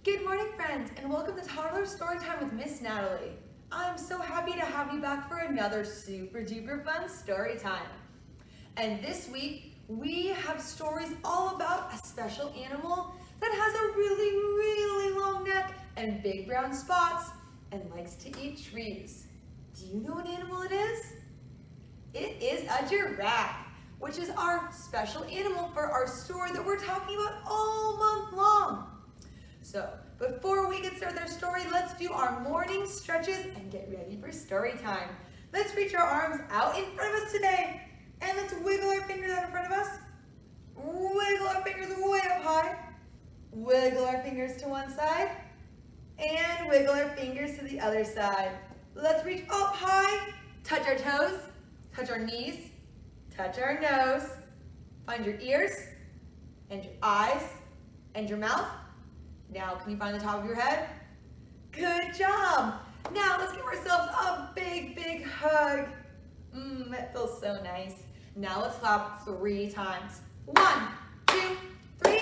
Good morning, friends, and welcome to Toddler Storytime with Miss Natalie. I'm so happy to have you back for another super duper fun story time. And this week, we have stories all about a special animal that has a really long neck and big brown spots and likes to eat trees. Do you know what animal it is? It is a giraffe, which is our special animal for our story that we're talking about all month long. So, before we get started with our story, let's do our morning stretches and get ready for story time. Let's reach our arms out in front of us today, and let's wiggle our fingers out in front of us. Wiggle our fingers way up high. Wiggle our fingers to one side, and wiggle our fingers to the other side. Let's reach up high, touch our toes, touch our knees, touch our nose, find your ears, and your eyes, and your mouth. Now, can you find the top of your head? Good job! Now, let's give ourselves a big hug. That feels so nice. Now, let's clap 3 times. 1, 2, 3,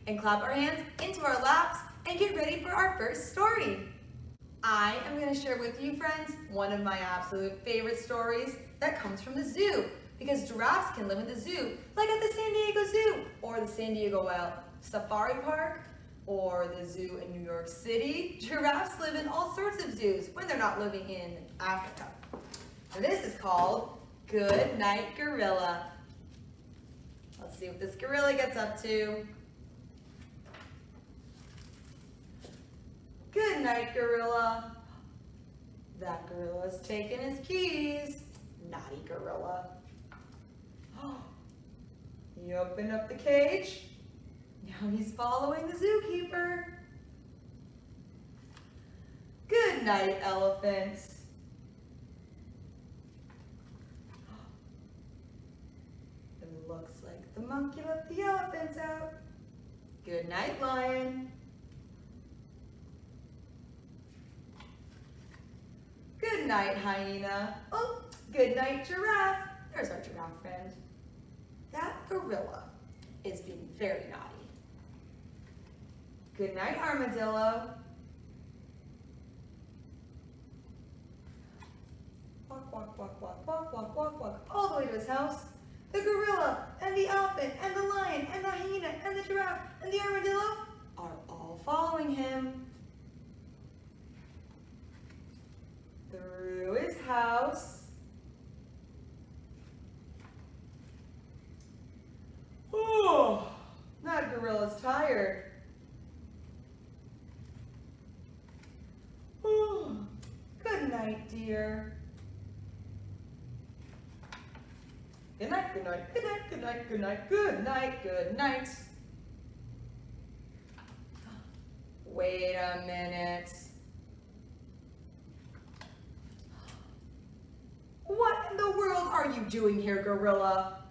and clap our hands into our laps and get ready for our first story. I am going to share with you, friends, one of my absolute favorite stories that comes from the zoo, because giraffes can live in the zoo, like at the San Diego Zoo, or the San Diego Safari Park, or the zoo in New York City. Giraffes live in all sorts of zoos when they're not living in Africa. And this is called Good Night Gorilla. Let's see what this gorilla gets up to. Good night, gorilla. That gorilla's taking his keys. Naughty gorilla. He opened up the cage. Now he's following the zookeeper. Good night, elephants. It looks like the monkey let the elephants out. Good night, lion. Good night, hyena. Oh, good night, giraffe. There's our giraffe friend. That gorilla is being very naughty. Good night, armadillo. Walk, all the way to his house. The gorilla, and the elephant, and the lion, and the hyena, and the giraffe, and the armadillo are all following him. Through his house. Oh, that gorilla's tired. Good night, dear. Good night, good night, good night, good night, good night, good night, good night. Wait a minute. What in the world are you doing here, gorilla?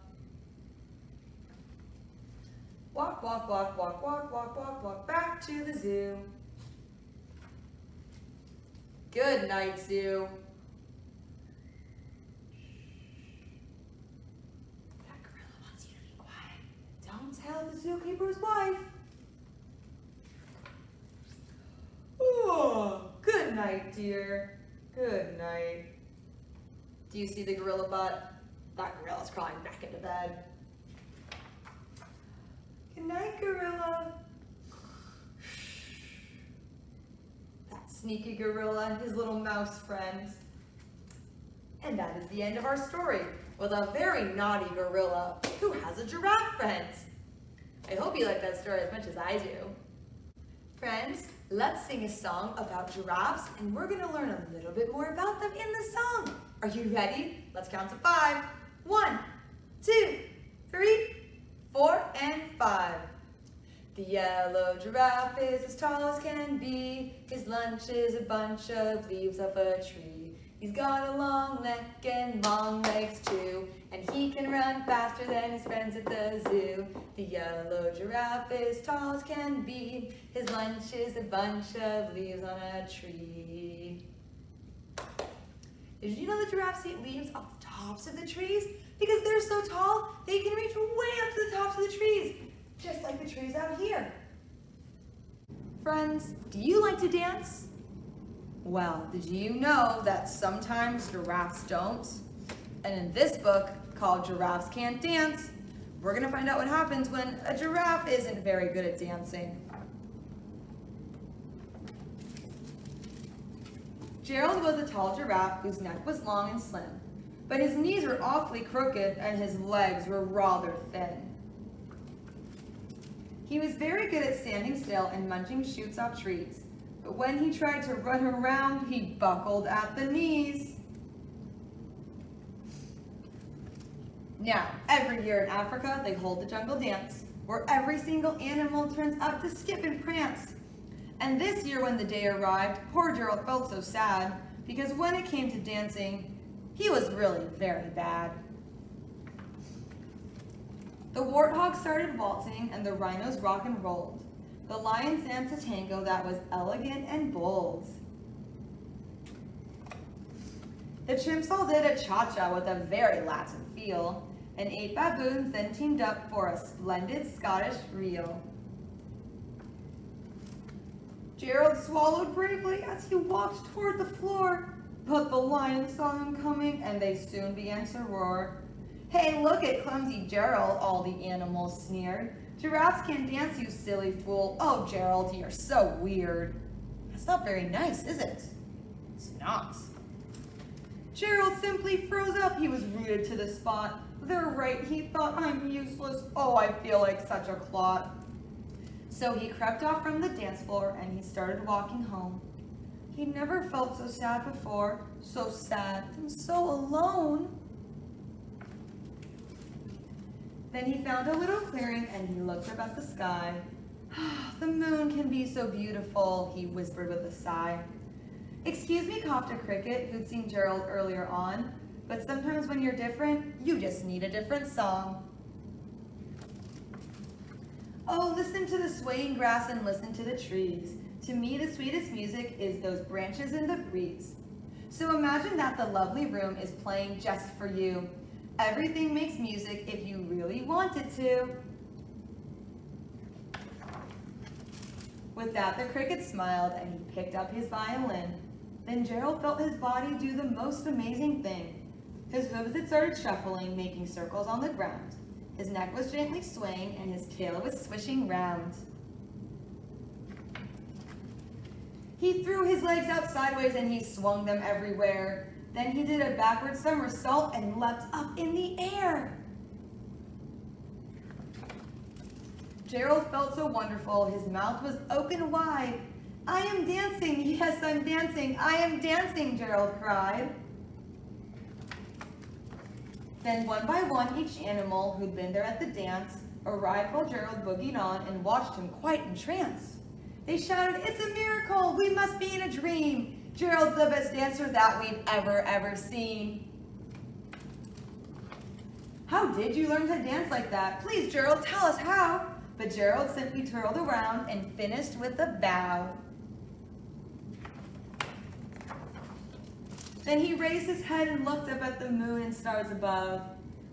Walk back to the zoo. Good night, zoo. That gorilla wants you to be quiet. Don't tell the zookeeper's wife. Oh, good night, dear. Good night. Do you see the gorilla butt? That gorilla's crawling back into bed. Good night, gorilla. Sneaky gorilla and his little mouse friends. And that is the end of our story with a very naughty gorilla who has a giraffe friend. I hope you like that story as much as I do. Friends, let's sing a song about giraffes, and we're going to learn a little bit more about them in the song. Are you ready? Let's count to 5. 1, 2, 3, 4, and 5. The yellow giraffe is as tall as can be. His lunch is a bunch of leaves off a tree. He's got a long neck and long legs too, and he can run faster than his friends at the zoo. The yellow giraffe is tall as can be. His lunch is a bunch of leaves on a tree. Did you know that giraffes eat leaves off the tops of the trees? Because they're so tall, they can reach way up to the tops of the trees, just like the trees out here. Friends, do you like to dance? Well, did you know that sometimes giraffes don't? And in this book called Giraffes Can't Dance, we're gonna find out what happens when a giraffe isn't very good at dancing. Gerald was a tall giraffe whose neck was long and slim, but his knees were awfully crooked and his legs were rather thin. He was very good at standing still and munching shoots off trees, but when he tried to run around, he buckled at the knees. Now, every year in Africa, they hold the jungle dance, where every single animal turns up to skip and prance. And this year when the day arrived, poor Gerald felt so sad, because when it came to dancing, he was really very bad. The warthogs started waltzing and the rhinos rock and rolled. The lions danced a tango that was elegant and bold. The chimps all did a cha-cha with a very Latin feel, and 8 baboons then teamed up for a splendid Scottish reel. Gerald swallowed bravely as he walked toward the floor, but the lions saw him coming and they soon began to roar. "Hey, look at clumsy Gerald," all the animals sneered. "Giraffes can't dance, you silly fool. Oh, Gerald, you're so weird." "That's not very nice, is it?" "It's not." Gerald simply froze up. He was rooted to the spot. "They're right," he thought. "I'm useless. Oh, I feel like such a clot." So he crept off from the dance floor and he started walking home. He'd never felt so sad before, so sad and so alone. Then he found a little clearing and he looked up at the sky. "The moon can be so beautiful," he whispered with a sigh. "Excuse me," coughed a cricket who'd seen Gerald earlier on, "but sometimes when you're different, you just need a different song." "Oh, listen to the swaying grass and listen to the trees. To me, the sweetest music is those branches in the breeze." So imagine that the lovely room is playing just for you. Everything makes music if you really want it to. With that, the cricket smiled and he picked up his violin. Then Gerald felt his body do the most amazing thing. His hooves had started shuffling, making circles on the ground. His neck was gently swaying and his tail was swishing round. He threw his legs out sideways and he swung them everywhere. Then he did a backward somersault and leapt up in the air. Gerald felt so wonderful, his mouth was open wide. "I am dancing, yes, I'm dancing, I am dancing," Gerald cried. Then one by one, each animal who'd been there at the dance arrived while Gerald boogied on and watched him quite entranced. They shouted, "It's a miracle, we must be in a dream. Gerald's the best dancer that we've ever seen." "How did you learn to dance like that? Please, Gerald, tell us how." But Gerald simply twirled around and finished with a bow. Then he raised his head and looked up at the moon and stars above.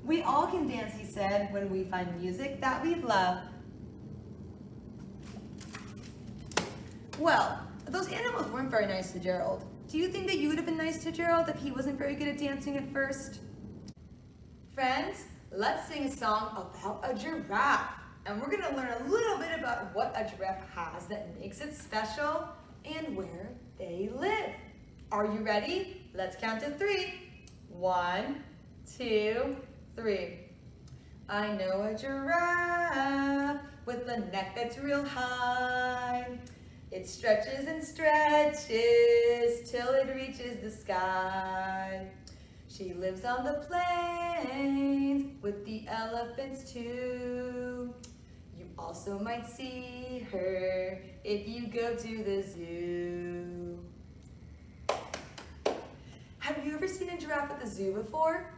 "We all can dance," he said, "when we find music that we love." Well, those animals weren't very nice to Gerald. Do you think that you would have been nice to Gerald if he wasn't very good at dancing at first? Friends, let's sing a song about a giraffe. And we're gonna learn a little bit about what a giraffe has that makes it special and where they live. Are you ready? Let's count to 3. 1, 2, 3. I know a giraffe with a neck that's real high. It stretches and stretches till it reaches the sky. She lives on the plains with the elephants too. You also might see her if you go to the zoo. Have you ever seen a giraffe at the zoo before?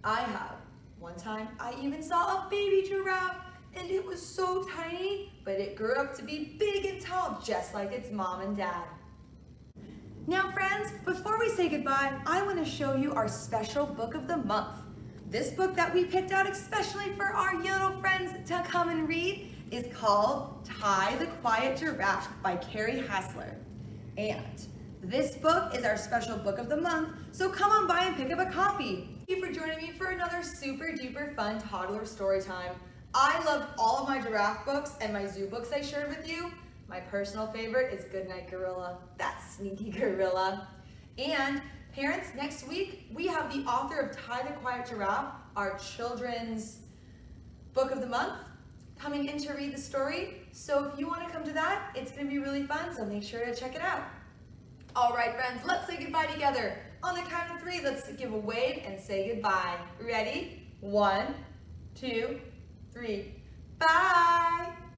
I have. One time I even saw a baby giraffe and it was so tiny, but it grew up to be big and tall just like its mom and dad. Now friends, before we say goodbye, I want to show you our special book of the month. This book that we picked out especially for our little friends to come and read is called Ty the Quiet Giraffe by Carrie Hassler. And this book is our special book of the month, so come on by and pick up a copy. Thank you for joining me for another super duper fun toddler story time. I loved all of my giraffe books and my zoo books I shared with you. My personal favorite is Goodnight Gorilla, that sneaky gorilla. And parents, next week we have the author of Ty the Quiet Giraffe, our children's book of the month, coming in to read the story. So if you want to come to that, it's going to be really fun, so make sure to check it out. All right, friends, let's say goodbye together. On the count of 3, let's give a wave and say goodbye. Ready? 1, 2, 3. Bye!